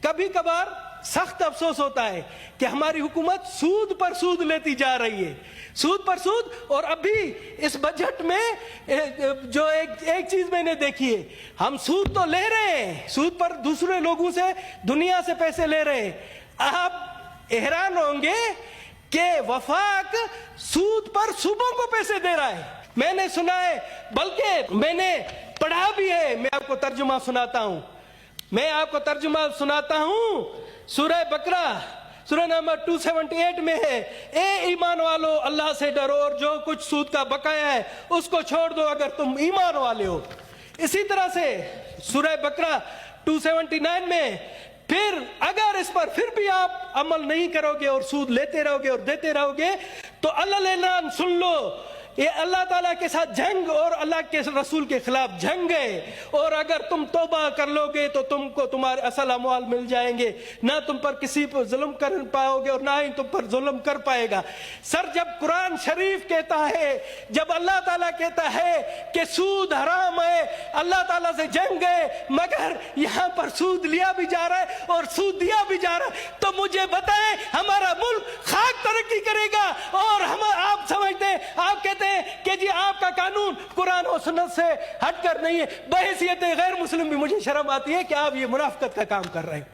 کبھی کبھار سخت افسوس ہوتا ہے کہ ہماری حکومت سود پر سود لیتی جا رہی ہے، سود پر سود. اور ابھی اس بجٹ میں جو ایک چیز میں نے دیکھی ہے، ہم سود تو لے رہے ہیں، سود پر دوسرے لوگوں سے، دنیا سے پیسے لے رہے ہیں. آپ حیران ہوں گے کہ وفاق سود پر صوبوں کو پیسے دے رہا ہے. میں نے سنا ہے، بلکہ میں نے پڑھا بھی ہے. میں آپ کو ترجمہ سناتا ہوں. سورہ بقرہ سورہ نمبر 278 میں ہے، اے ایمان والو اللہ سے ڈرو اور جو کچھ سود کا بقایا ہے اس کو چھوڑ دو اگر تم ایمان والے ہو. اسی طرح سے سورہ بقرہ 279 میں، پھر اگر اس پر پھر بھی آپ عمل نہیں کرو گے اور سود لیتے رہو گے اور دیتے رہو گے تو اللہ اعلان سن لو، یہ اللہ تعالیٰ کے ساتھ جنگ اور اللہ کے رسول کے خلاف جنگ ہے. اور اگر تم توبہ کر لو گے تو تم کو تمہارے اصل اموال مل جائیں گے، نہ تم پر کسی پر ظلم کر پاؤ گے اور نہ ہی تم پر ظلم کر پائے گا. سر، جب قرآن شریف کہتا ہے، جب اللہ تعالیٰ کہتا ہے کہ سود حرام ہے، اللہ تعالیٰ سے جنگ ہے، مگر یہاں پر سود لیا بھی جا رہا ہے اور سود دیا بھی جا رہا ہے، تو مجھے بتائیں ہمارا ملک خاک ترقی کرے گا؟ اور آپ سمجھتے ہیں، آپ کہتے ہیں کہ جی آپ کا قانون قرآن و سنت سے ہٹ کر نہیں ہے. بحیثیت غیر مسلم بھی مجھے شرم آتی ہے کہ آپ یہ منافقت کا کام کر رہے ہیں.